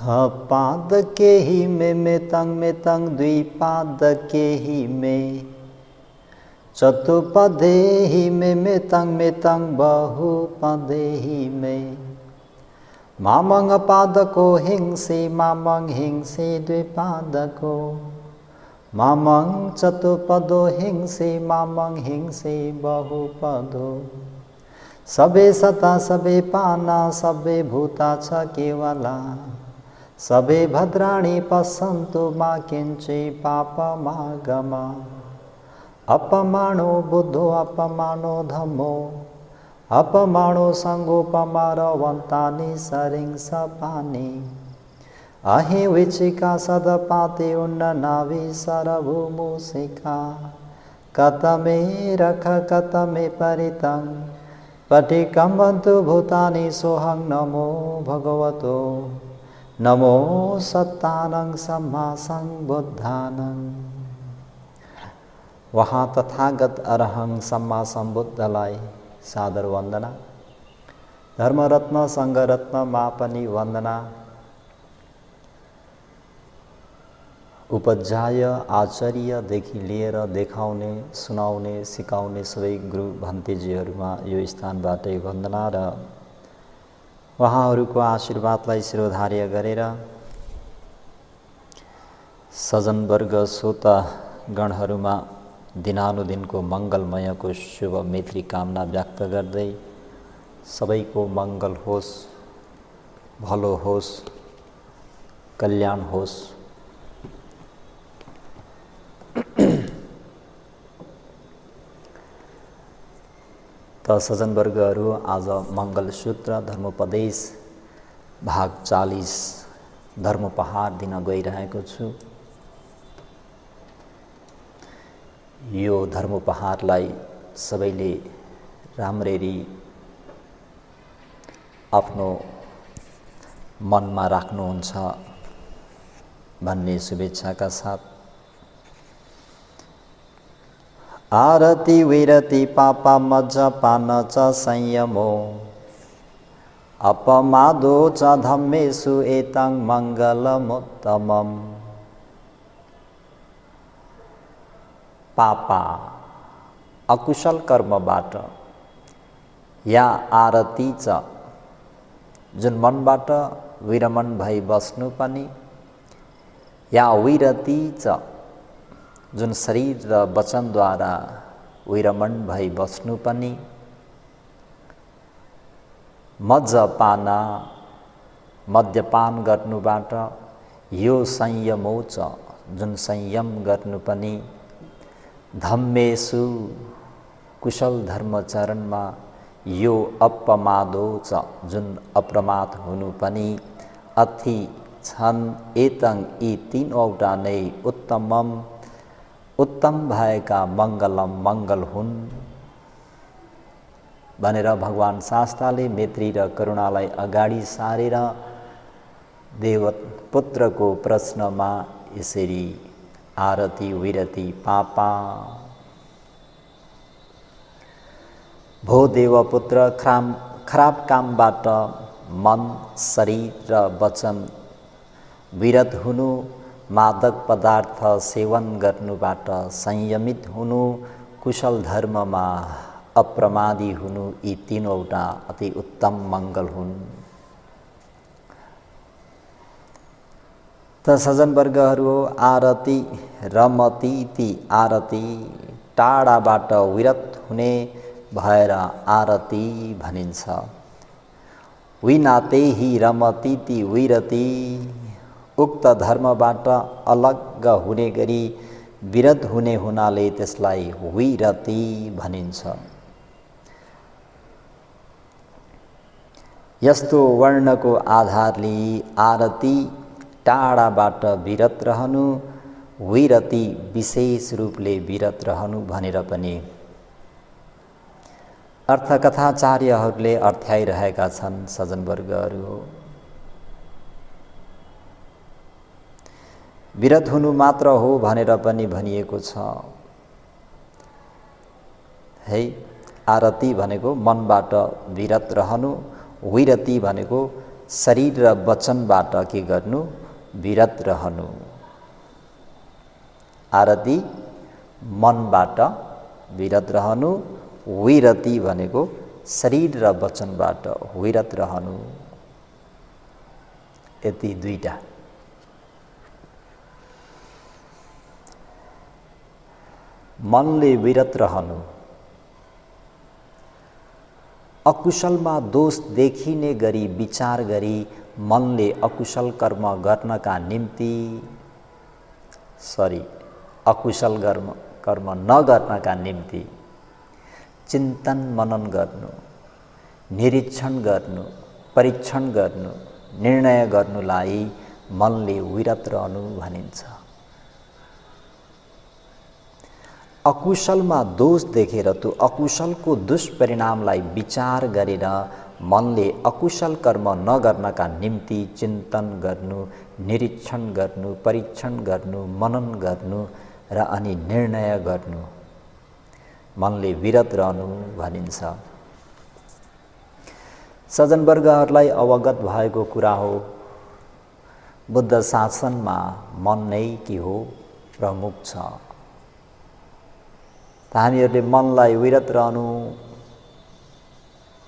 पाद के ही में तंग द्विपाद के ही में चतुपदे ही में तंग बहुपदे ही में मामंग पाद को हिंसी मामंग हिंसी द्विपाद को मामंग चतुपदो हिंसी मामंग हिंसी बहुपदो सबे सता सबे पाना सबे भूता छ केवला सबे भद्राणि पश्यन्तु मा किंचे पापमागमा अपमानो बुद्धो अपमानो धम्मो अपमानो संगोपमारवन्तानि सरिंसपानि अहि विचिका सदपाति उन्ननाभि सरभूमुसिका कतमे रख कतमे परितं पटिकम्बन्तु भूतानि सोऽहं नमो भगवतो नमो सत्तानं सम्मा संबुद्धानं। वहाँ तथागत अरहं सम्मा संबुद्धलाई सादर वंदना। धर्मरत्न संघरत्न मापनी वंदना। उपाध्याय आचार्यदेखि लिएर देखाउने सुनाउने सिकाउने सबै गुरु भन्तेजीहरूमा यो स्थानबाटै वन्दना र उहाँहरूको आशीर्वादलाई शिरोधार्य गरेर सज्जनवर्ग श्रोता गणहरूमा दिनानुदिनको मङ्गलमयको शुभ मैत्री कामना व्यक्त गर्दै सबैको मङ्गल होस्, भलो होस्, कल्याण होस्। त सज्जनवर्गहरू, आज मङ्गलसूत्र धर्मोपदेश भाग 40 धर्मोपहार दिन गइरहेको छु। यो धर्मोपहारलाई सबैले राम्ररी आफ्नो मनमा राख्नुहुन्छ भन्ने शुभेच्छाका साथ आरती विरति पापा मज्जपान च संयमो अपमादो च धम्मेषु एतं मङ्गलमुत्तमम्। पापा अकुशल कर्मबाट या आरती च जुन मनबाट विरमण भई बस्नु पनि या विरति च जुन शरीर र वचनद्वारा विरमण भई बस्नु पनि मज्जपाना मद्यपान गर्नुबाट यो संयमो च जुन संयम गर्नु पनि धम्मेषु कुशल धर्मचरणमा यो अपमादो च जुन अप्रमाद हुनु पनि अथि छन् एतं यी तीनवटा नै उत्तमम उत्तम भएका मङ्गलम मङ्गल हुन् भनेर भगवान शास्ताले मैत्री र करुणालाई अगाडि सारेर देवपुत्रको प्रश्नमा यसरी आरती विरति पापा भो देवपुत्र खराब कामबाट मन शरीर र वचन विरत हुनु, मादक पदार्थ सेवन गर्नुबाट संयमित हुनु, कुशल धर्ममा अप्रमादी हुनु, यी तीनवटा अति उत्तम मङ्गल हुन्। त सज्जनवर्गहरू, आरती रमती ती आरती टाढाबाट विरत हुने भएर आरती भनिन्छ। विनाते ही रमती ती विरति उक्त धर्मबाट अलग हुने गरी विरत हुने हुनाले त्यसलाई विरति भनिन्छ। यस्तो वर्णको आधारले आरती टाढाबाट विरत रहनु, विरति विशेष रूपले विरत रहनु भनेर पनि अर्थकथाचार्यहरूले अर्थ्याइरहेका छन्। सज्जनवर्गहरू, विरत हुनु मात्र हो भनेर पनि भनिएको छ है। आरती भनेको मनबाट विरत रहनु, विरति भनेको शरीर र वचनबाट के गर्नु? विरत रहनु। आरती मनबाट विरत रहनु, विरति भनेको शरीर र वचनबाट विरत रहनु। यति दुईटा। मनले विरत रहनु। अकुशलमा दोष देखिने गरी विचार गरी मनले अकुशल कर्म गर्नका निम्ति अकुशल कर्म नगर्नका निम्ति चिन्तन मनन गर्नु, निरीक्षण गर्नु, परीक्षण गर्नु, निर्णय गर्नुलाई मनले विरत रहनु भनिन्छ। अकुशलमा दोष देखेर त्यो अकुशलको दुष्परिणामलाई विचार गरेर मनले अकुशल कर्म नगर्नका निम्ति चिन्तन गर्नु, निरीक्षण गर्नु, परीक्षण गर्नु, मनन गर्नु र अनि निर्णय गर्नु मनले विरत रहनु भनिन्छ। सज्जनवर्गहरूलाई अवगत भएको कुरा हो, बुद्ध शासनमा मन नै के हो? प्रमुख छ। हामीहरूले मनलाई विरत रहनु,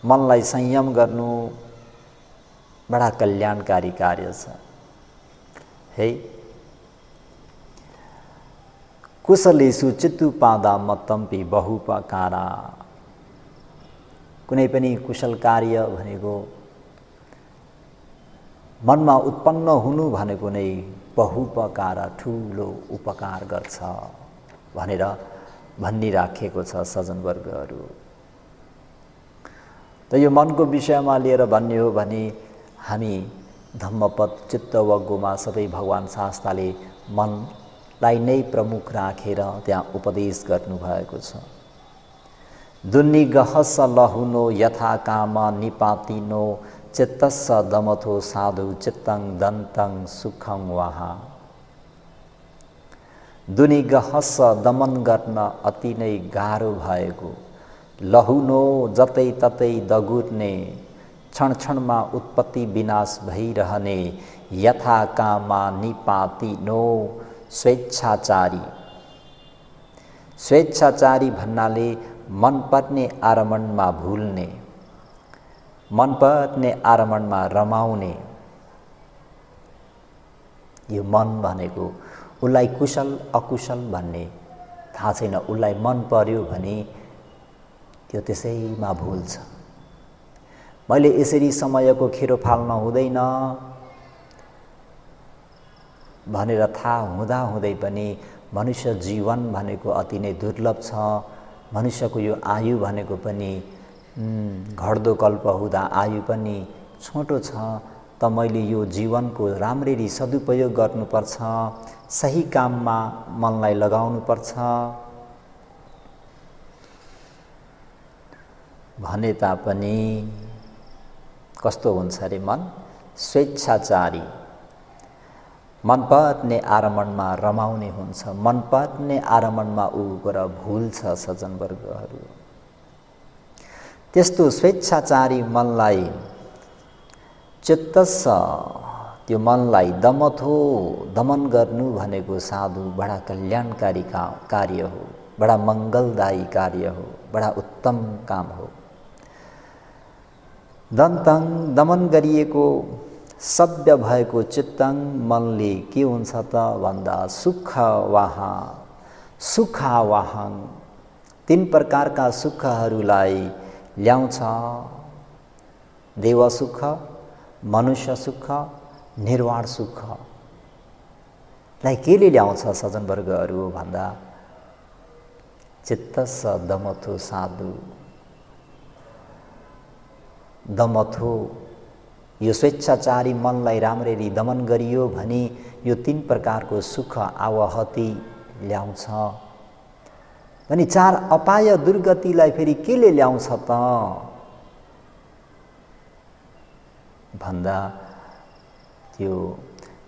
मनलाई संयम गर्नु बडा कल्याणकारी कार्य छ है। कुशलेषु चित्तुपादा मत्तम्पि बहुपकारा। कुनै पनि कुशल कार्य भनेको मनमा उत्पन्न हुनु भनेको नै बहुपकारा, ठुलो उपकार गर्छ भनेर भनिराखेको छ सज्जनवर्गहरू। त यो मनको विषयमा लिएर भन्ने हो भने हामी धम्मपद चित्तवज्ञमा सबै भगवान शास्त्रले मनलाई नै प्रमुख राखेर त्यहाँ उपदेश गर्नुभएको छ। दुर्निगहस लहुनो यथा काम निपातिनो चित्तस्स दमथो साधु चित्तं दन्तं सुखं वहा। दुर्निगहस दमन गर्न अति नै गाह्रो भएको, लहुनो जतै ततै दगुर्ने, क्षण क्षणमा उत्पत्ति विनाश भइरहने यथा कामा निपातिनो स्वेच्छाचारी। स्वेच्छाचारी भन्नाले मनपर्ने आरमणमा भुल्ने, मनपर्ने आरमणमा रमाउने। यो मन भनेको उसलाई कुशल अकुशल भन्ने थाहा छैन। उसलाई मन पर्यो भने त्यो त्यसैमा भुल्छ। मैले यसरी समयको खेरो फाल्न हुँदैन भनेर थाहा हुँदाहुँदै पनि मनुष्य जीवन भनेको अति नै दुर्लभ छ। मनुष्यको यो आयु भनेको पनि घट्दो कल्प हुँदा आयु पनि छोटो छ। त मैले यो जीवनको राम्ररी सदुपयोग गर्नुपर्छ, सही काममा मनलाई लगाउनुपर्छ भने तापनि कस्तो हुन्छ अरे मन? स्वेच्छाचारी, मनपर्ने आरमणमा रमाउने हुन्छ, मनपर्ने आरमणमा ऊ गएर भुल्छ सज्जनवर्गहरू। त्यस्तो स्वेच्छाचारी मनलाई चित्तस्स, त्यो मनलाई दमथो, दमन गर्नु भनेको साधु बडा कल्याणकारी कार्य हो, बडा मङ्गलदायी कार्य हो, बडा उत्तम काम हो। दन्तङ, दमन गरिएको सभ्य भएको चित्तङ मनले के हुन्छ त भन्दा सुखवाहा, सुखावाहङ, तीन प्रकारका सुखहरूलाई ल्याउँछ। देव सुख, मनुष्य सुख, निर्वाण सुखलाई केले ल्याउँछ सज्जनवर्गहरू भन्दा चित्तस्स दमथो साधु। दमथो, यो स्वेच्छाचारी मनलाई राम्ररी दमन गरियो भने यो तीन प्रकारको सुख आवहति ल्याउँछ। अनि चार अपाय दुर्गतिलाई फेरि केले ल्याउँछ त भन्दा त्यो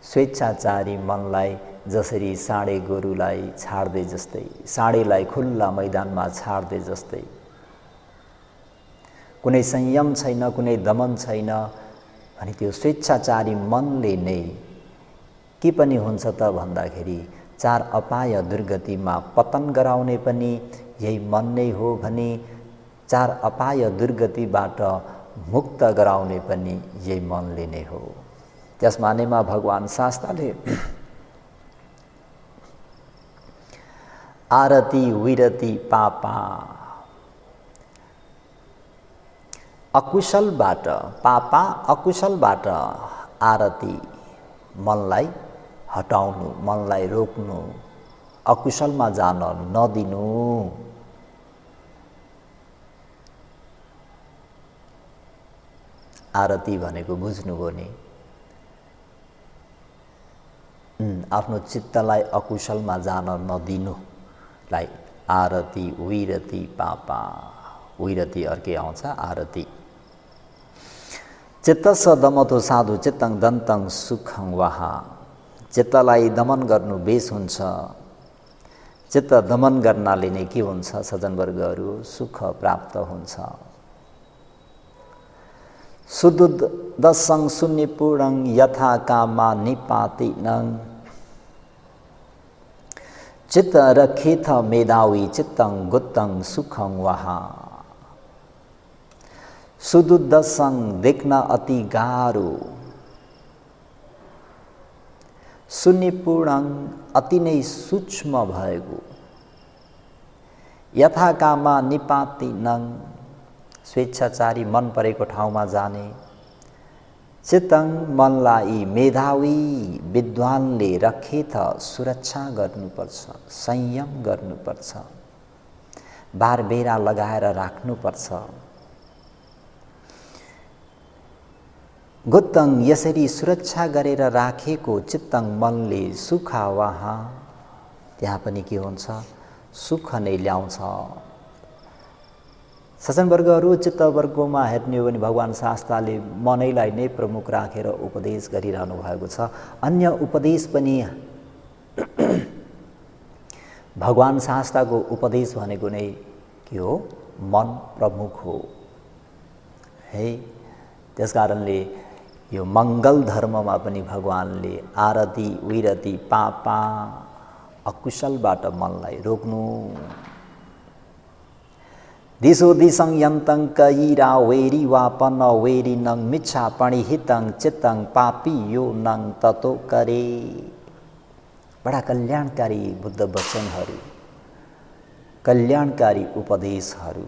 स्वेच्छाचारी मनलाई जसरी साँडे गोरुलाई छाड्दै जस्तै, साँडेलाई खुल्ला मैदानमा छाड्दै जस्तै, कुनै संयम छैन, कुनै दमन छैन, भने त्यो स्वेच्छाचारी मनले नै के पनि हुन्छ त भन्दाखेरि चार अपाय दुर्गतिमा पतन गराउने पनि यही मन नै हो भने चार अपाय दुर्गतिबाट मुक्त गराउने पनि यही मनले नै हो। त्यस मानेमा भगवान शास्त्रले आरती विरति पापा अकुशलबाट आरती मनलाई हटाउनु, मनलाई रोक्नु, अकुशलमा जान नदिनु। आरती भनेको बुझ्नुभयो नि, आफ्नो चित्तलाई अकुशलमा जान नदिनुलाई आरती विरति पापा। विरति अर्कै आउँछ, आरती। चित्तस दमतो साधु चित्तं दन्तं सुखं वहा। चित्तलाई दमन गर्नु बेस हुन्छ। चित्त दमन गर्नाले नै के हुन्छ सज्जनवर्गहरू, सुख प्राप्त हुन्छ। सुदुदसं शून्यपूर्णं यथा कामा निपातिनं। चित्त रखेथ मेधावी चित्तं गुत्तं सुखं वहा। सुदुदसं देख्न अति गाह्रो, शून्यपूर्णं अति नै सूक्ष्म भएको, यथा कामा निपातिनं स्वेच्छाचारी मन परेको ठाउँमा जाने, चित्तं मनलाई मेधावी विद्वानले रखेथ सुरक्षा गर्नुपर्छ, संयम गर्नुपर्छ, बारबेरा लगाएर राख्नुपर्छ। गुत्तं यसरी सुरक्षा गरेर राखेको चित्तं मनले सुखा वहाँ, त्यहाँ पनि के हुन्छ सुख नै ल्याउँछ। सज्जनवर्गहरू, चित्तवर्गमा हेर्ने हो भने भगवान शास्त्रले मनैलाई नै प्रमुख राखेर उपदेश गरिरहनु भएको छ। अन्य उपदेश पनि भगवान शास्त्रको उपदेश भनेको नै के हो, मन प्रमुख हो है। त्यसकारणले यो मङ्गल धर्ममा पनि भगवानले आरती विरति पापा, अकुशलबाट मनलाई रोक्नु। दिशो दिशं यन्तं कयिरा वेरी वापन वेरी नङ मिच्छा पणिहितं चित्तं पापी यो नङ ततो करे। बडा कल्याणकारी बुद्ध वचनहरू, कल्याणकारी उपदेशहरू।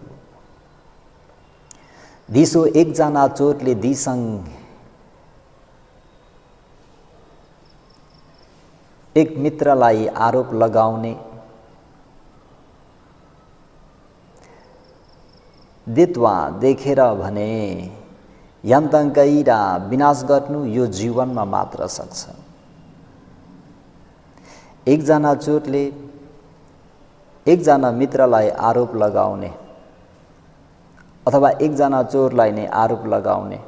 दिसो एकजना चोरले दिसं एक मित्रलाई आरोप लगाउने, दित्वा देखेर भने यन्तं कयिरा विनाश गर्नु यो जीवनमा मात्र सक्छ। एकजना चोरले एकजना मित्रलाई आरोप लगाउने अथवा एकजना चोरलाई नै आरोप लगाउने,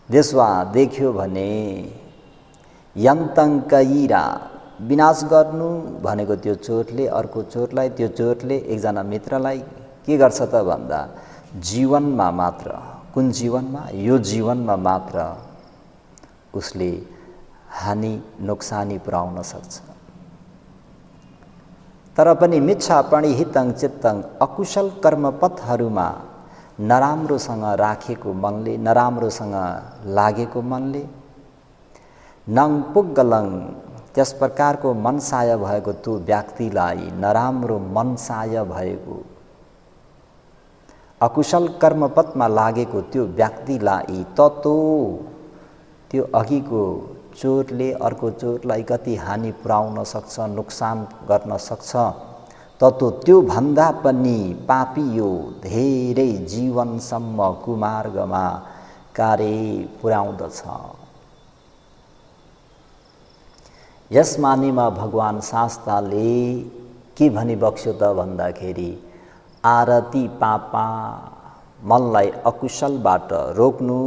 देशवा देख्यो भने यन्तं कयिरा विनाश गर्नु भनेको त्यो चोरले अर्को चोरलाई, त्यो चोरले एकजना मित्रलाई के गर्छ त भन्दा जीवनमा मात्र, कुन जीवनमा, यो जीवनमा मात्र उसले हानि नोक्सानी पुर्याउन सक्छ। तर पनि मिच्छा पणिहितं चित्तं अकुशल कर्मपथहरूमा नराम्रोसँग राखेको मनले, नराम्रोसँग लागेको मनले, नङ पुग्गलङ त्यस प्रकारको मनसाय भएको त्यो व्यक्तिलाई, नराम्रो मनसाय भएको अकुशल कर्मपथमा लागेको त्यो व्यक्तिलाई ततो त्यो अघिको चोरले अर्को चोरलाई कति हानि पुर्याउन सक्छ, नोक्सान गर्न सक्छ, ततो त्यो भन्दा पनि पापी यो धेरै जीवनसम्म कुमार्गमा कार्य पुर्याउँदछ। यस मानेमा भगवान शास्त्रले के भनी बक्स्यो त भन्दाखेरि आरती पापा, मनलाई अकुशलबाट रोक्नु।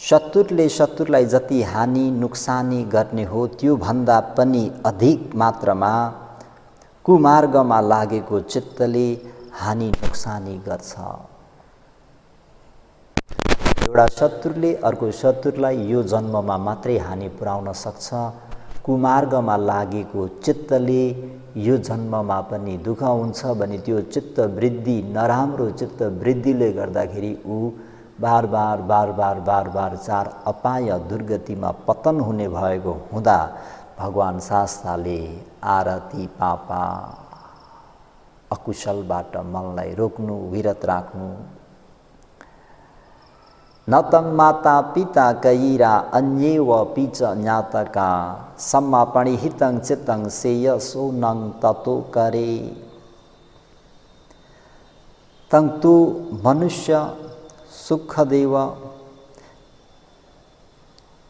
शत्रुले शत्रुलाई जति हानि नोक्सानी गर्ने हो त्यो भन्दा पनि अधिक मात्रामा कुमार्गमा लागेको चित्तले हानि नोक्सानी गर्छ। एउटा शत्रुले अर्को शत्रुलाई यो जन्ममा मात्रै हानि पुर्याउन सक्छ। कुमार्गमा लागेको चित्तले यो जन्ममा पनि दुःख हुन्छ भने त्यो चित्त वृद्धि, नराम्रो चित्त वृद्धिले गर्दाखेरि ऊ बार बार चार अपाय दुर्गतिमा पतन हुने भएको हुँदा भगवान शास्ताले आरती पापा अकुशलबाट मनलाई रोक्नु, विरत राख्नु। नतं माता पिता कैरा अन्येव पिच ज्ञातका सम्मापणिहितं चित्तं श्रेयसो नं ततो करे। तं तु मनुष्य सुखदेव,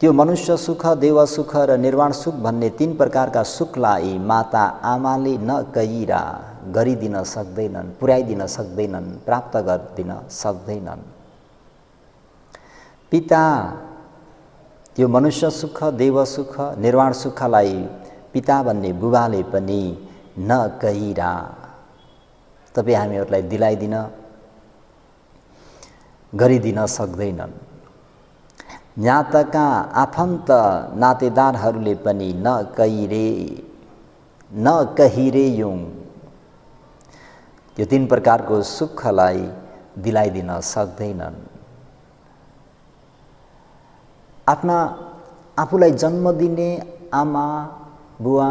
त्यो मनुष्य सुख, देव सुख र निर्वाण सुख भन्ने तीन प्रकारका सुखलाई माता आमाले न कैरा गरिदिन सक्दैनन्, पुर्याइदिन सक्दैनन्, प्राप्त गरिदिन सक्दैनन्। पिता त्यो मनुष्य सुख, देव सुख, निर्वाण सुखलाई पिता भन्ने बुबाले पनि न कैरा तपाईँ हामीहरूलाई दिलाइदिन गरिदिन सक्दैनन्। ज्ञातका आफन्त नातेदारहरूले पनि न कहिरे युङ त्यो तीन प्रकारको सुखलाई दिलाइदिन सक्दैनन्। आफ्ना आफूलाई जन्म दिने आमा बुवा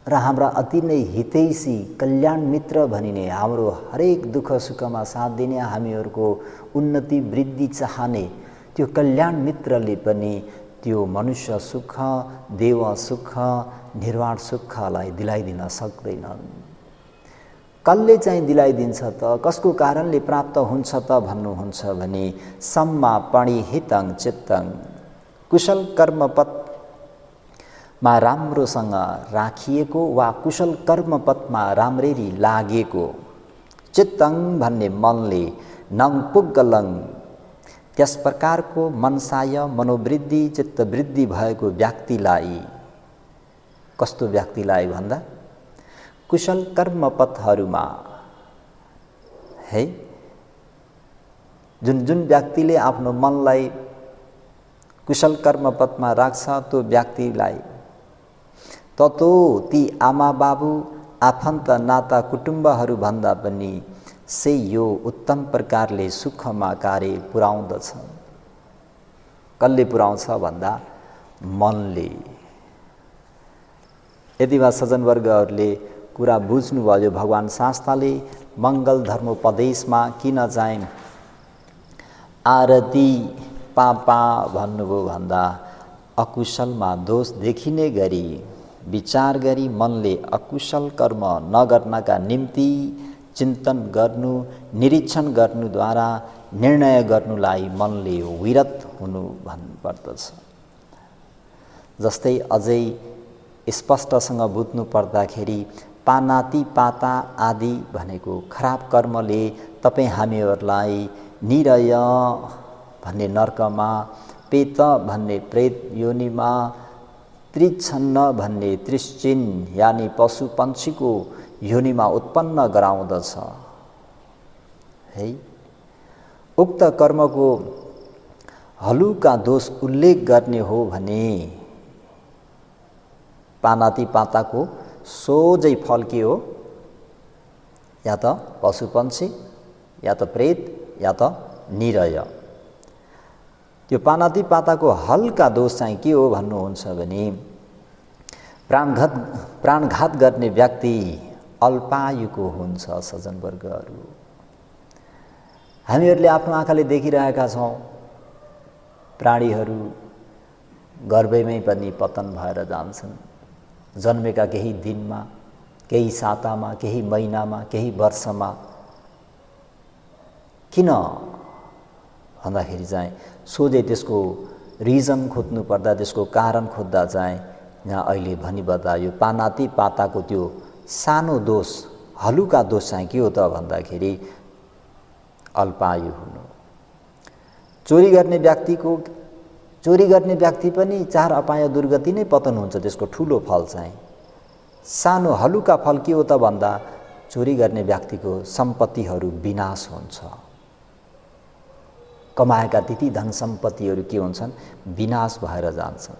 र हाम्रा अति नै हितैषी कल्याण मित्र भनिने, हाम्रो हरेक दुःख सुखमा साथ दिने, हामीहरूको उन्नति वृद्धि चाहने त्यो कल्याण मित्रले पनि त्यो मनुष्य सुख, देव सुख, निर्वाण सुखलाई दिलाइदिन सक्दैनन्। कसले चाहिँ दिलाइदिन्छ त, कसको कारणले प्राप्त हुन्छ त भन्नुहुन्छ भने सम्मा पणिहितं चित्तं, कुशल कर्मपथमा राम्रोसँग राखिएको वा कुशल कर्मपथमा राम्ररी लागेको चित्तं भन्ने मनले नङ पुग्गलं त्यस प्रकारको मनसाय मनोवृद्धि चित्तवृद्धि भएको व्यक्तिलाई, कस्तो व्यक्तिलाई भन्दा कुशल कर्मपथहरूमा है, जुन जुन व्यक्तिले आफ्नो मनलाई कुशल कर्मपथमा राख्छ त्यो व्यक्तिलाई ततो ती आमा बाबु आफन्त नाता कुटुम्बहरू भन्दा पनि से यो उत्तम प्रकारले सुखमा कार्य पुर्याउँदछ। कसले पुर्याउँछ भन्दा मनले। यति बेला सज्जनवर्गहरूले कुरा बुझ्नुभयो भगवान शास्ताले मङ्गल धर्मोपदेशमा किन चाहिँ आरती पापा भन्नुभयो भन्दा अकुशलमा दोष देखिने गरी विचार गरी मनले अकुशल कर्म नगर्नका निम्ति चिन्तन गर्नु, निरीक्षण गर्नुद्वारा निर्णय गर्नुलाई मनले विरत हुनु भन्नुपर्दछ। जस्तै अझै स्पष्टसँग बुझ्नु पर्दाखेरि पानाती पाता आदि भनेको खराब कर्मले तपाईँ हामीहरूलाई निरय भन्ने नर्कमा, पेत भन्ने प्रेत योनिमा, त्रिछन्न भन्ने त्रिश्चिन यानि पशु पन्छीको योनिमा उत्पन्न गराउँदछ है। उक्त कर्मको हलुका दोष उल्लेख गर्ने हो भने पानाती पाताको सोझै फल के हो, या त पशु पन्छी, या त प्रेत, या त निरय। त्यो पानाती पाताको हल्का दोष चाहिँ के हो भन्नुहुन्छ भने प्राणघात गर्ने व्यक्ति अल्पायुको हुन्छ। सज्जनवर्गहरू, हामीहरूले आफ्नो आँखाले देखिरहेका छौँ प्राणीहरू गर्भमै पनि पतन भएर जान्छन्। जन्मेका केही दिनमा, केही सातामा, केही महिनामा, केही वर्षमा। किन भन्दाखेरि चाहिँ सोझै त्यसको रिजन खोज्नु पर्दा, त्यसको कारण खोज्दा चाहिँ यहाँ अहिले भनिबता यो पानाती पाताको त्यो सानो दोष, हलुका दोष चाहिँ के हो त भन्दाखेरि अल्पायु हुनु। चोरी गर्ने व्यक्ति पनि चार अपाय दुर्गति नै पतन हुन्छ। त्यसको ठुलो फल चाहिँ सानो हलुका फल के हो त भन्दा चोरी गर्ने व्यक्तिको सम्पत्तिहरू विनाश हुन्छ। कमाएका त्यति धन सम्पत्तिहरू के हुन्छन्, विनाश भएर जान्छन्।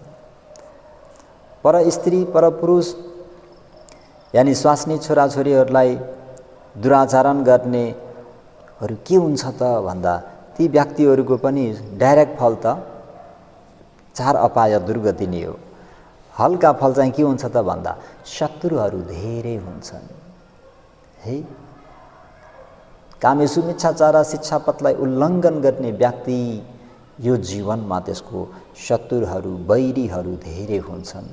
पर स्त्री पर पुरुष यानि स्वास्नी छोराछोरीहरूलाई दुराचरण गर्नेहरू के हुन्छ त भन्दा ती व्यक्तिहरूको पनि डाइरेक्ट फल त 4 अपाय दुर्गति नै हो। हल्का फल चाहिँ के हुन्छ त भन्दा शत्रुहरू धेरै हुन्छन् है। कामेसु मिच्छाचार शिक्षापथलाई उल्लङ्घन गर्ने व्यक्ति यो जीवनमा त्यसको शत्रुहरू वैरीहरू धेरै हुन्छन्।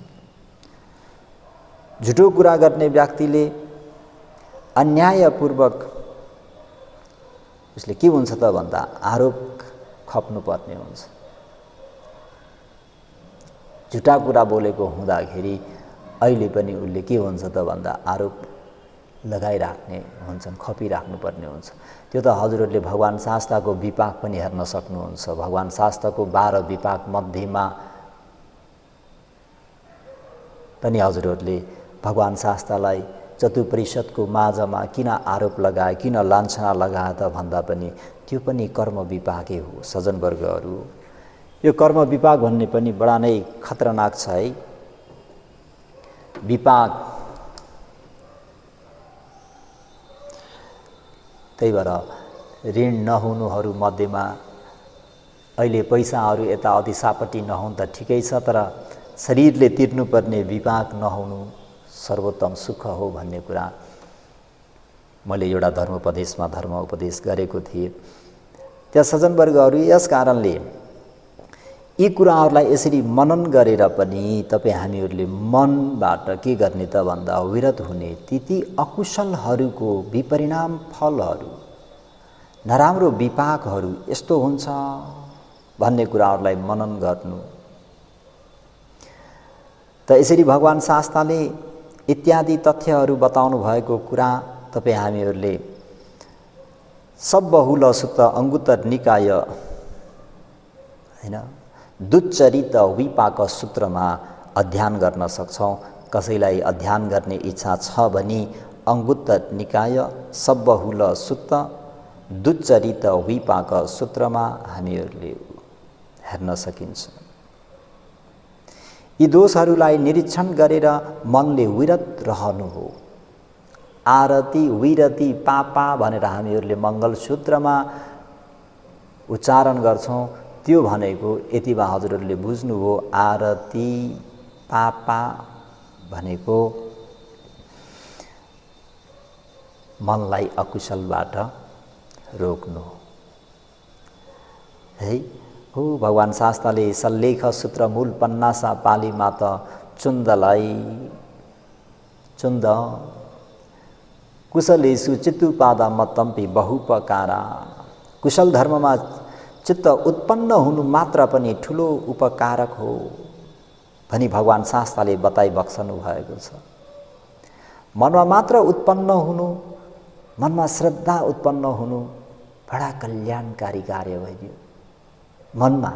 झुटो कुरा गर्ने व्यक्तिले अन्यायपूर्वक उसले के हुन्छ त भन्दा आरोप खप्नुपर्ने हुन्छ। झुटा कुरा बोलेको हुँदाखेरि अहिले पनि उसले के हुन्छ त भन्दा आरोप लगाइराख्ने हुन्छन्, खपिराख्नुपर्ने हुन्छ। त्यो त हजुरहरूले भगवान शास्त्रको विपाक पनि हेर्न सक्नुहुन्छ। भगवान शास्त्रको 12 विपाक मध्येमा पनि हजुरहरूले भगवान शास्त्रलाई चतुपरिषदको माझमा किन आरोप लगाए, किन लान्छना लगाए त भन्दा पनि त्यो पनि कर्म विपाकै हो सज्जनवर्गहरू। यो कर्म विपाक भन्ने पनि बडा नै खतरनाक छ है। विपाक त्यही भएर ऋण नहुनुहरू मध्येमा अहिले पैसाहरू यताउति सापट्टि नहुन् त ठिकै छ, तर शरीरले तिर्नुपर्ने विपाक नहुनु सर्वोत्तम सुख हो भन्ने कुरा मैले एउटा धर्मोपदेशमा धर्म उपदेश गरेको थिएँ। त्यहाँ सज्जनवर्गहरू यस कारणले यी कुराहरूलाई यसरी मनन गरेर पनि तपाईँ हामीहरूले मनबाट के गर्ने त भन्दा विरत हुने ती अकुशलहरूको विपरिणाम फलहरू, नराम्रो विपाकहरू यस्तो हुन्छ भन्ने कुराहरूलाई मनन गर्नु। त यसरी भगवान शास्त्रले इत्यादि तथ्यहरू बताउनु भएको कुरा तपाईँ हामीहरूले सब्बहुल सुत्त अंगुत्तर निकाय हैन दुच्चरित विपाक सूत्रमा अध्ययन गर्न सक्छौं। कसैलाई अध्ययन गर्ने इच्छा छ भने अंगुत्तर निकाय सब्बहुल सुत्त दुच्चरित विपाक सूत्रमा हामीहरूले हेर्न सकिन्छ। यी दोषहरूलाई निरीक्षण गरेर मनले विरत रहनु हो। आरती विरति पापा भनेर हामीहरूले मङ्गलसूत्रमा उच्चारण गर्छौं। त्यो भनेको यति बा हजुरहरूले बुझ्नु हो, आरती पापा भनेको मनलाई अकुशलबाट रोक्नु है हो। भगवान शास्त्रले सल्लेख सूत्र मूल पन्नासा पालीमा त चुन्दलाई चुन्द कुशलेषु चित्तुपादा मतम्पि बहुपकारा। कुशल धर्ममा चित्त उत्पन्न हुनु मात्र पनि ठुलो उपकारक हो भनी भगवान शास्त्रले बताइ बक्सनु भएको छ। मनमा मात्र उत्पन्न हुनु, मनमा श्रद्धा उत्पन्न हुनु बडा कल्याणकारी कार्य भइदियो। मनमा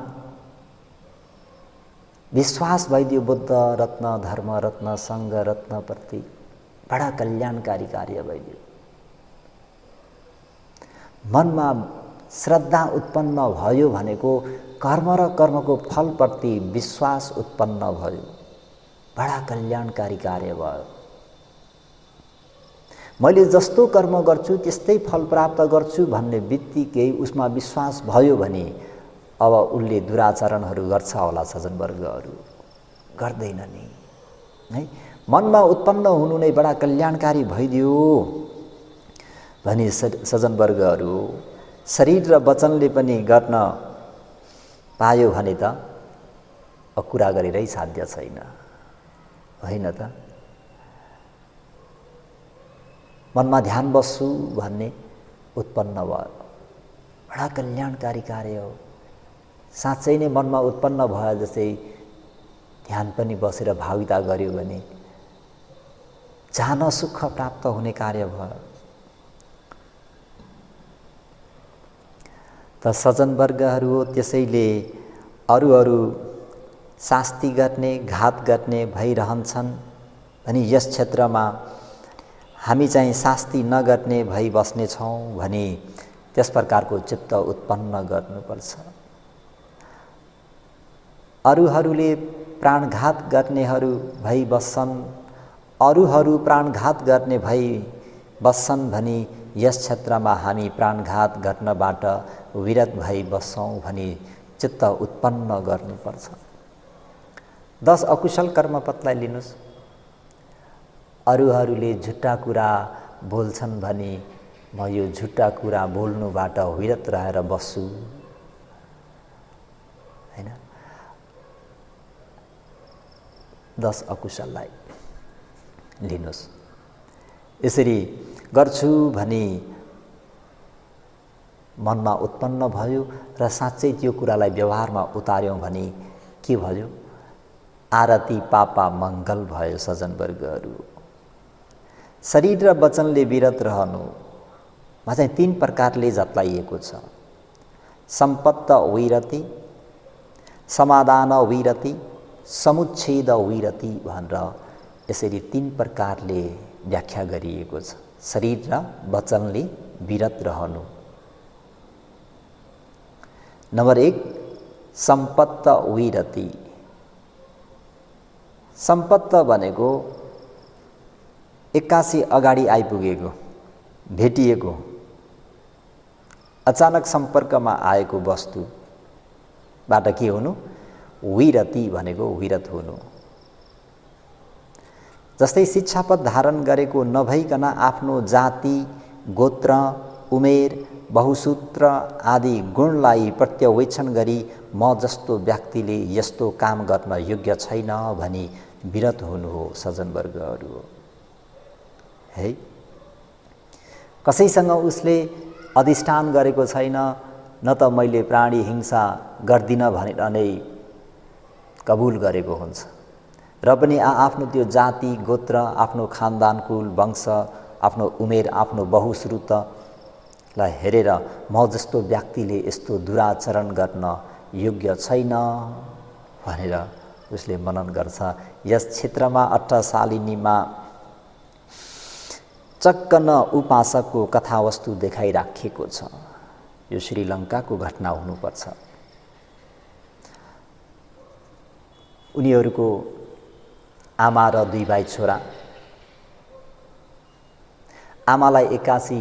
विश्वास भइदियो बुद्ध रत्न, धर्म रत्न, सङ्घ रत्न प्रति बडा कल्याणकारी कार्य भइदियो। मनमा श्रद्धा उत्पन्न भयो भनेको कर्म र कर्मको फलप्रति विश्वास उत्पन्न भयो, बडा कल्याणकारी कार्य भयो। मैले जस्तो कर्म गर्छु त्यस्तै फल प्राप्त गर्छु भन्ने बित्तिकै उसमा विश्वास भयो भने अब उसले दुराचरणहरू गर्छ होला सज्जनवर्गहरू, गर्दैन नि है। मनमा उत्पन्न हुनु नै बडा कल्याणकारी भइदियो भनी सज्जनवर्गहरू शरीर र वचनले पनि गर्न पायो भने त कुरा गरेरै साध्य छैन, होइन त। मनमा ध्यान बस्छु भन्ने उत्पन्न भयो, बडा कल्याणकारी कार्य हो। साँच्चै नै मनमा उत्पन्न भयो जस्तै ध्यान पनि बसेर भाविता गर्यो भने जान सुख प्राप्त हुने कार्य भयो। त सज्जनवर्गहरू हो, त्यसैले अरू शास्ति गर्ने, घात गर्ने भइरहन्छन् भनी यस क्षेत्रमा हामी चाहिँ शास्ति नगर्ने भई बस्नेछौँ भने त्यस प्रकारको चित्त उत्पन्न गर्नुपर्छ। अरूहरूले प्राणघात गर्नेहरू भई बस्छन्, अरूहरू प्राणघात गर्ने भई बस्छन् भनी यस क्षेत्रमा हामी प्राणघात गर्नबाट विरत भई बस्छौँ भनी चित्त उत्पन्न गर्नुपर्छ। 10 अकुशल कर्मपथलाई लिनुस्। अरूहरूले झुट्टा कुरा बोल्छन् भनी म यो झुट्टा कुरा बोल्नुबाट विरत रहेर बस्छु, हैन। 10 अकुशललाई लिनुस्। यसरी गर्छु भनी मनमा उत्पन्न भयो र साँच्चै त्यो कुरालाई व्यवहारमा उतार्यौँ भने के भयो? आरती पापा मङ्गल भयो सज्जनवर्गहरू। शरीर र वचनले विरत रहनुमा चाहिँ 3 प्रकारले जत्लाइएको छ। सम्पत्त विरति, समाधान विरति, समुच्छेद विरति भनेर यसरी 3 प्रकारले व्याख्या गरिएको छ। शरीर र वचनले विरत रहनु। नम्बर 1 सम्पत्त विरति। सम्पत्त भनेको एक्कासी अगाडि आइपुगेको, भेटिएको, अचानक सम्पर्कमा आएको वस्तुबाट के हुनु? विरति भनेको विरत हुनु। जस्तै शिक्षापद धारण गरेको नभइकन आफ्नो जाति, गोत्र, उमेर, बहुसूत्र आदि गुणलाई प्रत्यवेक्षण गरी म जस्तो व्यक्तिले यस्तो काम गर्न योग्य छैन भनी विरत हुनु हो सज्जनवर्गहरू, है। कसैसँग उसले अधिष्ठान गरेको छैन, न त मैले प्राणी हिंसा गर्दिन भनेर नै कबुल गरेको हुन्छ, र पनि आफ्नो त्यो जाति, गोत्र, आफ्नो खानदान, कुल, वंश, आफ्नो उमेर, आफ्नो बहुश्रुतलाई हेरेर म जस्तो व्यक्तिले यस्तो दुराचरण गर्न योग्य छैन भनेर उसले मनन गर्छ। यस क्षेत्रमा अट्टशालिनीमा चक्कन उपासकको कथावस्तु देखाइराखेको छ। यो श्रीलङ्काको घटना हुनुपर्छ। उनीहरूको आमा र 2 भाइ छोरा। आमालाई एक्कासी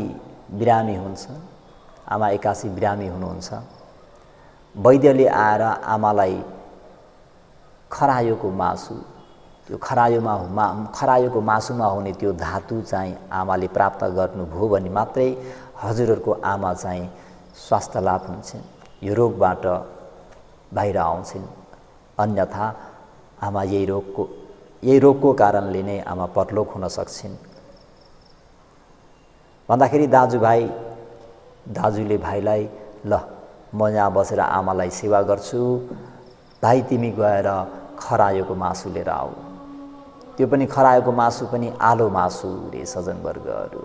बिरामी हुन्छ, आमा एक्कासी बिरामी हुनुहुन्छ। वैद्यले आएर आमालाई खरायोको मासु, त्यो खरायोको मासुमा हुने त्यो धातु चाहिँ आमाले प्राप्त गर्नुभयो भने मात्रै हजुरहरूको आमा चाहिँ स्वास्थ्य लाभ हुन्छन्, यो रोगबाट बाहिर आउँछन्। अन्यथा आमा यही रोगको कारणले नै आमा परलोक हुन सक्छन्। भन्दाखेरि दाजुले भाइलाई, ल म यहाँ बसेर आमालाई सेवा गर्छु, भाइ तिमी गएर खरायोको मासु लिएर आऊ। त्यो पनि खरायोको मासु पनि आलो मासु रे सज्जनवर्गहरू।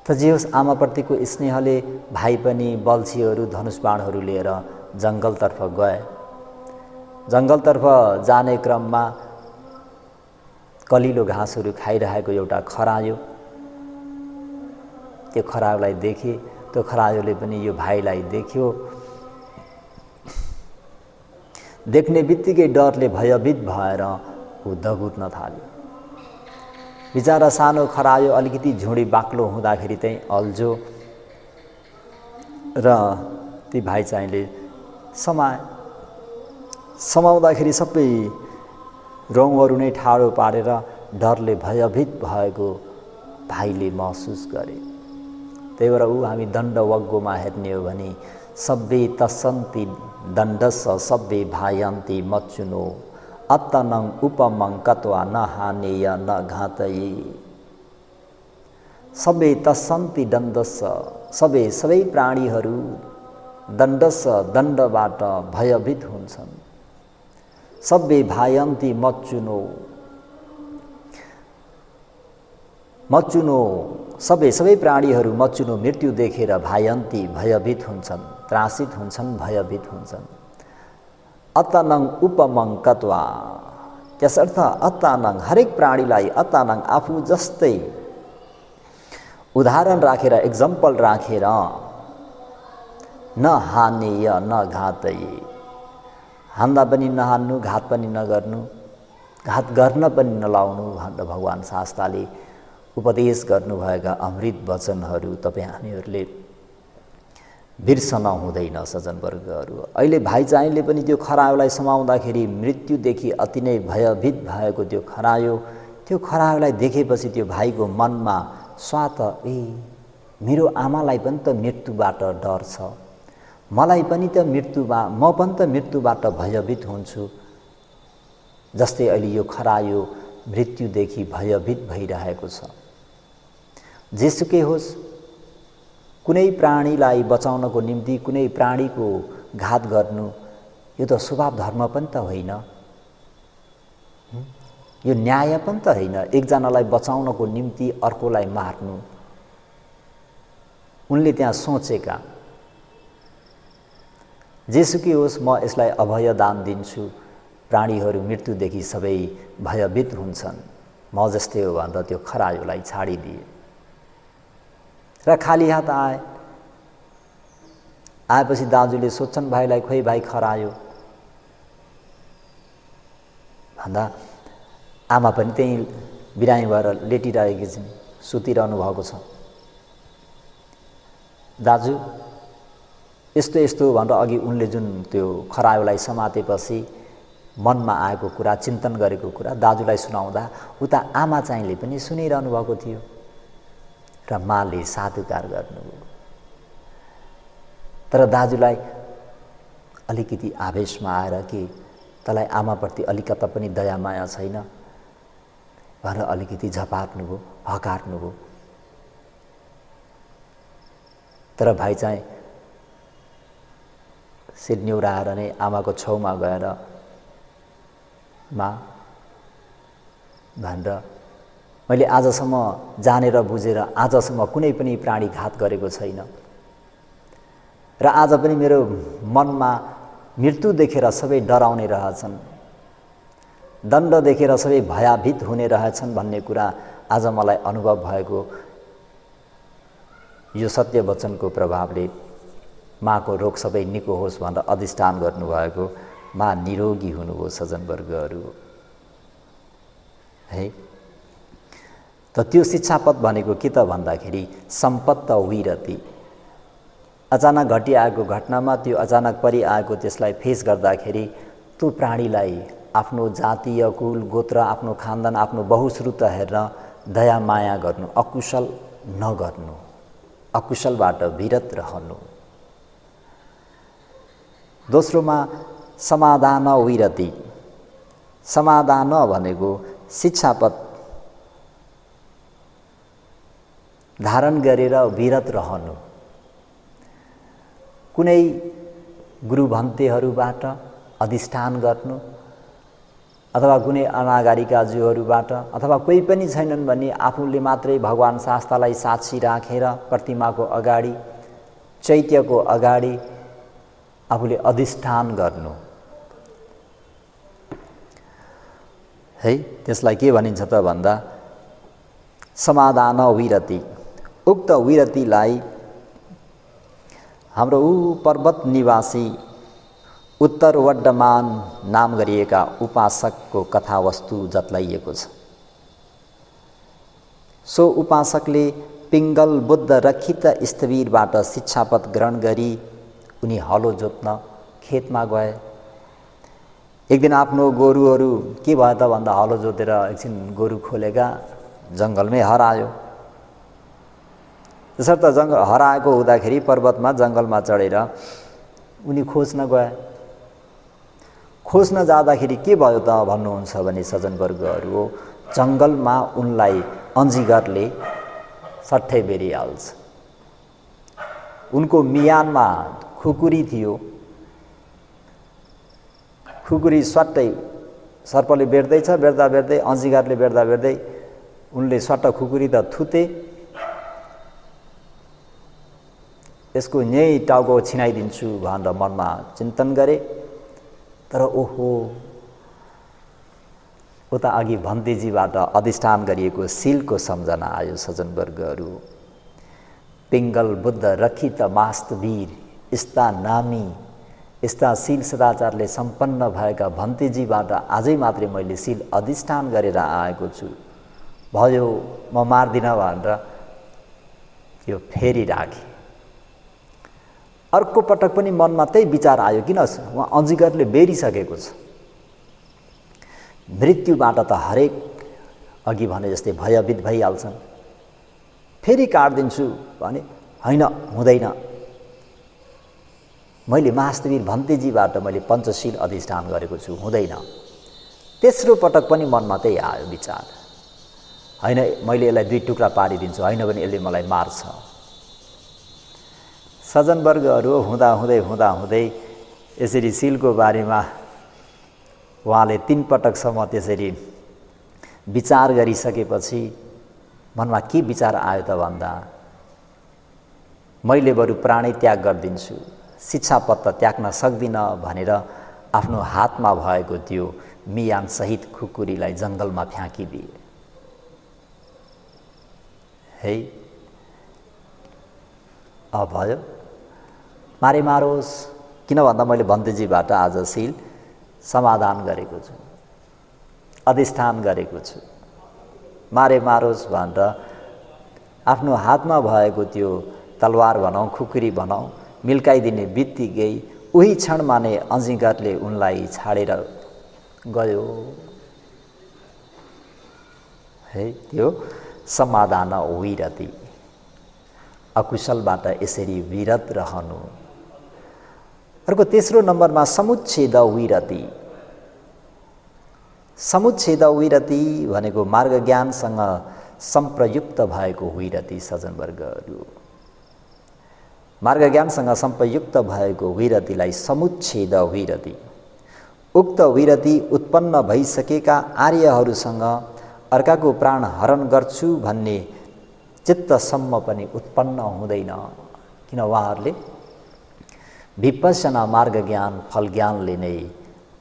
त जे होस्, आमाप्रतिको स्नेहले भाइ पनि बल्छीहरू, धनुष बाणहरू लिएर जङ्गलतर्फ गए। जङ्गलतर्फ जाने क्रममा कलिलो घाँसहरू खाइरहेको एउटा खरायो, त्यो खरायोलाई देखे। त्यो खरायोले पनि यो भाइलाई देख्यो। देख्ने बित्तिकै डरले भयभीत भएर ऊ दगुर्न थाल्यो। बिचारा सानो खरायो अलिकति झुडी बाक्लो हुँदाखेरि चाहिँ अल्झो र ती भाइ चाहिँले समाउँदाखेरि सबै रौँहरू नै ठाडो पारेर डरले भयभीत भएको भाइले महसुस गरे। त्यही भएर हामी दण्डवज्ञोमा हेर्ने हो भने सब्बे तस्सन्ति दण्डस्स सब्बे भायन्ति मच्चुनो अत्तनं उपमं कत्वा न हानेय न घातये। सबै तस्सन्ति दण्डस्स, सबै प्राणीहरू दण्डस्स दण्डबाट भयभीत हुन्छन्। सब्बे भायन्ति मच्चुनो सबै प्राणीहरू मच्चुनो मृत्यु देखेर भायन्ति भयभीत हुन्छन्, त्रासित हुन्छन्, भयभीत हुन्छन्। अत्तनं उपमं कत्वा, त्यसर्थ अत्तनं हरेक प्राणीलाई, अत्तनं आफू जस्तै उदाहरण राखेर एक्जाम्पल राखेर न हानेय न घातय, हान्दा पनि नहान्नु, घात पनि नगर्नु, घात गर्न पनि नलाउनु भनेर भगवान शास्ताले उपदेश गर्नुभएका अमृत वचनहरू तपाईँ हामीहरूले बिर्सन हुँदैन सज्जनवर्गहरू। अहिले भाइ चाहिँले पनि त्यो खरायोलाई समाउँदाखेरि मृत्युदेखि अति नै भयभीत भएको त्यो खरायो, त्यो खरायोलाई देखेपछि त्यो भाइको मनमा स्वात मेरो आमालाई पनि त मृत्युबाट डर छ, मलाई पनि त म पनि त मृत्युबाट भयभीत हुन्छु, जस्तै अहिले यो खरायो मृत्युदेखि भयभीत भइरहेको छ। जेसुकै होस्, कुनै प्राणीलाई बचाउनको निम्ति कुनै प्राणीको घात गर्नु यो त स्वभाव धर्म पनि त होइन, यो न्याय पनि त होइन। एकजनालाई बचाउनको निम्ति अर्कोलाई मार्नु, उनले त्यहाँ सोचेका। जेसुकै होस्, म यसलाई अभय दान दिन्छु, प्राणीहरू मृत्युदेखि सबै भयभीत हुन्छन्, म जस्तै हो भनेर त्यो खरायोलाई छाडिदिए र खाली हात आएपछि दाजुले सोध्छन् भाइलाई, खोइ भाइ खरायो भन्दा आमा पनि त्यही बिरामी भएर लेटिरहेकी छिन्, सुतिरहनु भएको छ। दाजु यस्तो यस्तो भनेर अघि उनले जुन त्यो खरायोलाई समातेपछि मनमा आएको कुरा, चिन्तन गरेको कुरा दाजुलाई सुनाउँदा उता आमा चाहिँले पनि सुनिरहनु भएको थियो र माले साधुकार गर्नुभयो। तर दाजुलाई अलिकति आवेशमा आएर कि तँलाई आमाप्रति अलिकता पनि दया माया छैन भनेर अलिकति झपाट्नुभयो, हकार्नुभयो। तर भाइ चाहिँ शिर निहुराएर नै आमाको छेउमा गएर मा भनेर मैले आजसम्म जानेर बुझेर आजसम्म कुनै पनि प्राणी घात गरेको छैन र आज पनि मेरो मनमा मृत्यु देखेर सबै डराउने रहेछन्, दण्ड देखेर सबै भयभीत हुने रहेछन् भन्ने कुरा आज मलाई अनुभव भएको यो सत्य वचनको प्रभावले माको रोग सबै निको होस् भनेर अधिष्ठान गर्नुभएको मा निरोगी हुनुभयो सज्जनवर्गहरू है। त त्यो शिक्षापद भनेको के त भन्दाखेरि सम्पत्त विरति, अचानक घटिआएको घटनामा त्यो अचानक परिआएको त्यसलाई फेस गर्दाखेरि त्यो प्राणीलाई आफ्नो जातीय कुल गोत्र, आफ्नो खानदान, आफ्नो बहुश्रुत हेर्न दया माया गर्नु, अकुशल नगर्नु, अकुशलबाट विरत रहनु। दोस्रोमा समाधान विरति, समाधान भनेको शिक्षापद धारण गरेर विरत रहनु, कुनै गुरु भन्तेहरूबाट अधिष्ठान गर्नु अथवा कुनै अनागारिकाज्यूहरूबाट अथवा कोही पनि छैनन् भने आफूले मात्रै भगवान शास्तालाई साक्षी राखेर प्रतिमाको अगाडि, चैत्यको अगाडि आफूले अधिष्ठान गर्नु है। त्यसलाई के भनिन्छ त भन्दा समाधान विरति। उक्त विरतिलाई हाम्रो पर्वत निवासी उत्तर वड्डमान नाम गरिएका उपासकको कथावस्तु जत्लाइएको छ। सो उपासकले पिङ्गल बुद्ध रक्षित स्थविरबाट शिक्षापद ग्रहण गरी उनी हलो जोत्न खेतमा गए। एक दिन आफ्नो गोरुहरू के भयो त भन्दा हलो जोतेर एकछिन गोरु खोलेका जङ्गलमै हरायो। त्यसर्थ जङ्गल हराएको हुँदाखेरि पर्वतमा जङ्गलमा चढेर उनी खोज्न गए। खोज्न जाँदाखेरि के भयो त भन्नुहुन्छ भने सज्जनवर्गहरू, जङ्गलमा उनलाई अजिङ्गरले सट्टै बेरिहाल्छ। उनको मियानमा खुकुरी थियो, खुकुरी सट्टै सर्पले बेर्दैछ, बेर्दा बेर्दै अजिङ्गरले बेर्दा बेर्दै उनले सट्ट खुकुरी त थुते, यसको यही टाउको छिनाइदिन्छु भनेर मनमा चिन्तन गरे। तर ओहो, उता अघि भन्तेजीबाट अधिष्ठान गरिएको सिलको सम्झना आयो सज्जनवर्गहरू। पिङ्गल बुद्ध रखित मास्तवीर यस्ता नामी यस्ता शील सदाचारले सम्पन्न भएका भन्तेजीबाट आजै मात्रै मैले शील अधिष्ठान गरेर आएको छु। भयो म मार्दिनँ भनेर यो फेरि राखेँ। अर्को पटक पनि मनमा त्यही विचार आयो, किन उहाँ अजिङ्गरले बेरिसकेको छ। मृत्युबाट त हरेक अघि भने जस्तै भयभीत भइहाल्छन्। फेरि काट्दिन्छु भने होइन, हुँदैन, मैले महास्तवीर भन्तेजीबाट मैले पञ्चशील अधिष्ठान गरेको छु, हुँदैन। तेस्रो पटक पनि मनमा त्यही आयो विचार, होइन मैले यसलाई 2 टुक्रा पारिदिन्छु, होइन भने यसले मलाई मार्छ। सज्जनवर्गहरू हुँदै यसरी शीलको बारेमा उहाँले 3 पटकसम्म त्यसरी विचार गरिसकेपछि मनमा के विचार आयो त भन्दा, मैले बरु प्राणै त्याग गरिदिन्छु, शिक्षापत्र त्याग्न सक्दिनँ भनेर आफ्नो हातमा भएको त्यो मियान सहित खुकुरीलाई जङ्गलमा फ्याँकिदिए। है अब भयो, मारे मारोस्, किन भन्दा मैले भन्तेजीबाट आज शील समाधान गरेको छु, अधिष्ठान गरेको छु। मारे मारोस् भनेर आफ्नो हातमा भएको त्यो तलवार भनौँ खुकुरी भनौँ मिल्काइदिने बित्तिकै उही क्षणमा नै अजिङ्गरले उनलाई छाडेर गयो। है त्यो समाधान विरति, अकुशलबाट यसरी विरत रहनु। अर्को तेस्रो नम्बरमा समुच्छेद विरति। समुच्छेद विरति भनेको मार्ग ज्ञानसँग सम्प्रयुक्त भएको विरति। सज्जनवर्गहरू, मार्ग ज्ञानसँग सम्प्रयुक्त भएको विरतिलाई समुच्छेद विरति। उक्त विरति उत्पन्न भइसकेका आर्यहरूसँग अर्काको प्राण हरण गर्छु भन्ने चित्तसम्म पनि उत्पन्न हुँदैन, किन उहाँहरूले विपස්සना मार्ग ज्ञान फल ज्ञानले नै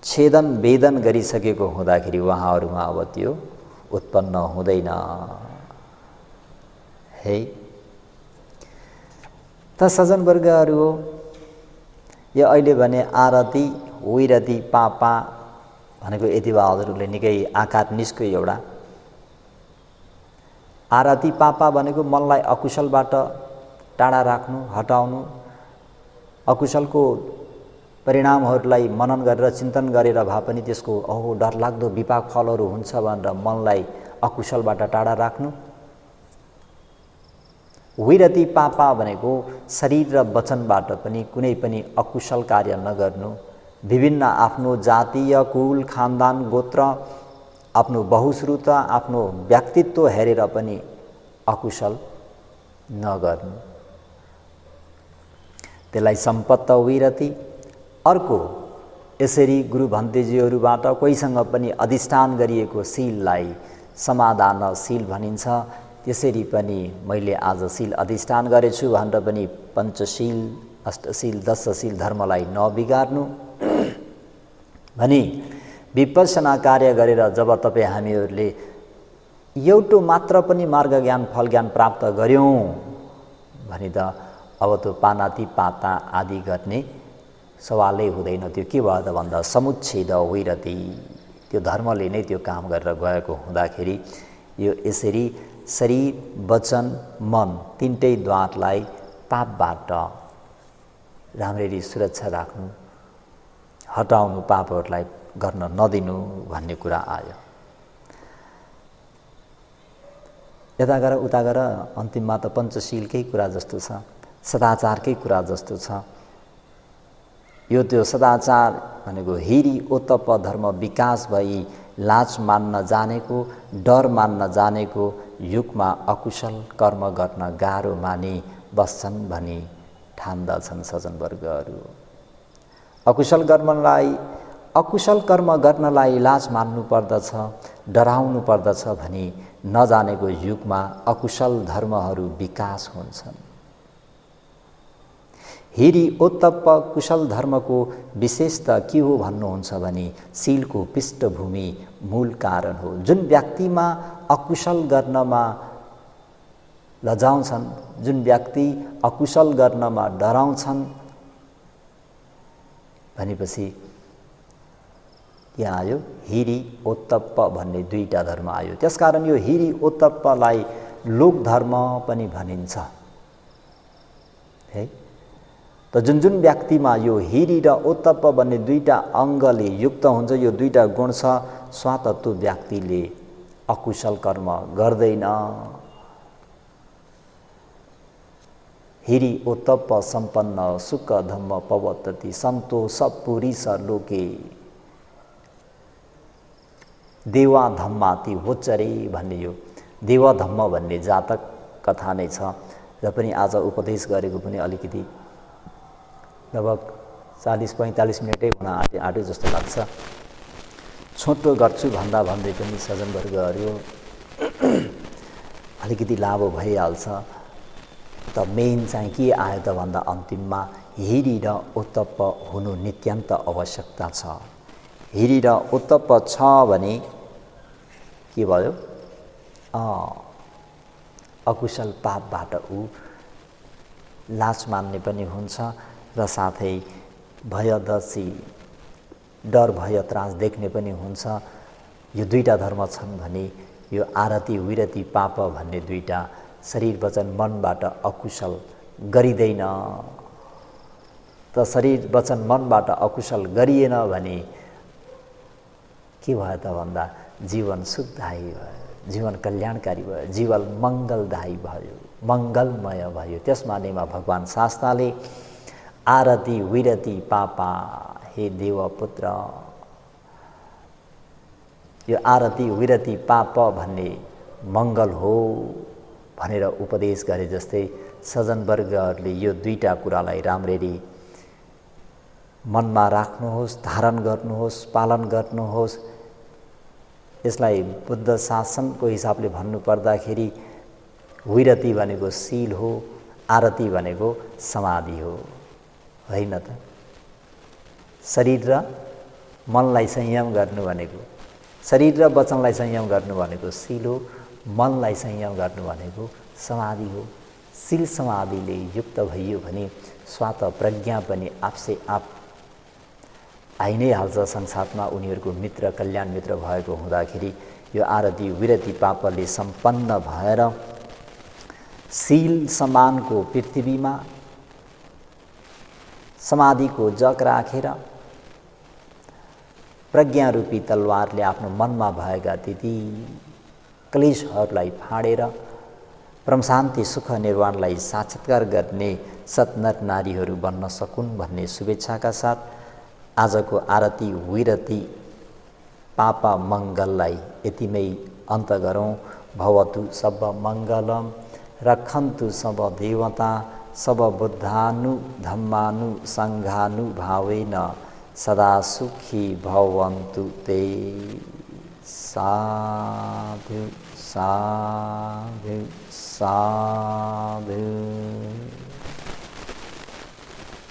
छेदन वेदन गरिसकेको हुँदाखेरि उहाँहरूमा अब त्यो उत्पन्न हुँदैन। है त सज्जनवर्गहरू, यो अहिले भने आरती विरति पापा भनेको यति बेला हजुरहरूले निकै आकार निस्क्यो एउटा। आरती पापा भनेको मनलाई अकुशलबाट टाढा राख्नु, हटाउनु, अकुशलको परिणामहरूलाई मनन गरेर चिन्तन गरेर भए पनि त्यसको डरलाग्दो विपाक फलहरू हुन्छ भनेर मनलाई अकुशलबाट टाढा राख्नु। विरति पापा भनेको शरीर र वचनबाट पनि कुनै पनि अकुशल कार्य नगर्नु, विभिन्न आफ्नो जातीय कुल खानदान गोत्र आफ्नो बहुश्रुता आफ्नो व्यक्तित्व हेरेर पनि अकुशल नगर्नु, त्यसलाई सम्पत्त विरति। अर्को यसरी गुरु भन्तेजीहरूबाट कोहीसँग पनि अधिष्ठान गरिएको शीललाई समाधानशील भनिन्छ। त्यसरी पनि मैले आज शील अधिष्ठान गरेछु भनेर पनि पञ्चशील अष्टशील दशशील धर्मलाई नबिगार्नु भनी विपස්සना कार्य गरेर जब तपाईँ हामीहरूले एउटो मात्र पनि मार्ग ज्ञान फल ज्ञान प्राप्त गर्यौँ भने त अब त्यो पानाति पाता आदि गर्ने सवालै हुँदैन। त्यो के भयो त भन्दा समुच्छेद विरति, त्यो धर्मले नै त्यो काम गरेर गएको हुँदाखेरि यो यसरी शरीर वचन मन तीनटै द्वारलाई पापबाट राम्ररी सुरक्षा राख्नु, हटाउनु, पापहरूलाई गर्न नदिनु भन्ने कुरा आयो। यता गर उता गर अन्तिममा त पञ्चशीलकै कुरा जस्तो छ, सदाचारकै कुरा जस्तो छ। यो त्यो सदाचार भनेको हिरी ओतप धर्म विकास भई लाज मान्न जानेको, डर मान्न जानेको युगमा अकुशल कर्म गर्न गाह्रो मानी बस्छन् भनी ठान्दछन् सज्जनवर्गहरू। अकुशल कर्म गर्नलाई लाज मान्नु पर्दछ, डराउनु पर्दछ भनी नजानेको युगमा अकुशल धर्महरू विकास हुन्छन्। हिरी ओतप्प कुशल धर्मको विशेषता के हो भन्नुहुन्छ भने शीलको पृष्ठभूमि मूल कारण हो। जुन व्यक्तिमा अकुशल गर्नमा लजाउँछन्, जुन व्यक्ति अकुशल गर्नमा डराउँछन् भनेपछि यहाँ आयो हिरी ओत्तप्प भन्ने दुईटा धर्म आयो। त्यसकारण यो हिरी ओत्तप्पलाई लोक धर्म पनि भनिन्छ है। त जुन जुन व्यक्तिमा यो हिरी र ओत्तप्प भन्ने दुईटा अङ्गले युक्त हुन्छ, यो दुईटा गुण छ, स्वातत्व व्यक्तिले अकुशल कर्म गर्दैन। हिरी ओत्तप्प सम्पन्न सुख धम्म पवत्तति सन्तोष पुरीस लोके देवा धम्माति होचरे भन्ने यो देवा धम्म भन्ने जातक कथा नै छ। र पनि आज उपदेश गरेको पनि अलिकति लगभग 40-45 मिनटै हुन आँट्यो जस्तो लाग्छ। छोटो गर्छु भन्दा भन्दै पनि सज्जनवर्गहरू अलिकति लामो भइहाल्छ। त मेन चाहिँ के आयो त भन्दा अन्तिममा हिरी र ओत्तप्प हुनु नित्यान्त आवश्यकता छ। हिरी र ओत्तप्प छ भने के भयो? अकुशल पापबाट ऊ लाज मान्ने पनि हुन्छ र साथै भयदर्शी डर भय त्रास देख्ने पनि हुन्छ। यो दुईटा धर्म छन् भने यो आरती विरति पाप भन्ने दुईटा शरीर वचन मनबाट अकुशल गरिँदैन। त शरीर वचन मनबाट अकुशल गरिएन भने के भयो त भन्दा जीवन सुखदायी भयो, जीवन कल्याणकारी भयो, जीवन मङ्गलदायी भयो, मङ्गलमय भयो। त्यस मानेमा भगवान् शास्त्रले आरती विरति पापा हे देवपुत्र, यो आरती विरति पाप भन्ने मङ्गल हो भनेर उपदेश गरे। जस्तै सज्जनवर्गहरूले यो दुईटा कुरालाई राम्ररी मनमा राख्नुहोस्, धारण गर्नुहोस्, पालन गर्नुहोस्। यसलाई बुद्ध शासनको हिसाबले भन्नुपर्दाखेरि विरति भनेको शील हो, आरती भनेको समाधि हो, होइन त? शरीर र मनलाई संयम गर्नु भनेको, शरीर र वचनलाई संयम गर्नु भनेको शील हो, मनलाई संयम गर्नु भनेको समाधि हो। शील समाधिले युक्त भइयो भने स्वात प्रज्ञा पनि आफसे आप आइ नै हाल्छ संसारमा। उनीहरूको मित्र कल्याण मित्र भएको हुँदाखेरि यो आरती विरति पापले सम्पन्न भएर शील सम्मानको पृथ्वीमा समाधिको जग राखेर प्रज्ञारूपी तलवारले आफ्नो मनमा भएका त्यति क्लेशहरूलाई फाडेर परमशान्ति सुख निर्वाणलाई साक्षात्कार गर्ने सत्नर नारीहरू बन्न सकुन् भन्ने शुभेच्छाका साथ आजको आरती विरति पाप मङ्गललाई यतिमै अन्त गरौँ। भवतु सब मङ्गलम, रक्षन्तु सब देवता, सब बुद्धानु धम्मानु सङ्घानु भावेन सदा सुखी भवन्तु ते। साधु साधु साधु।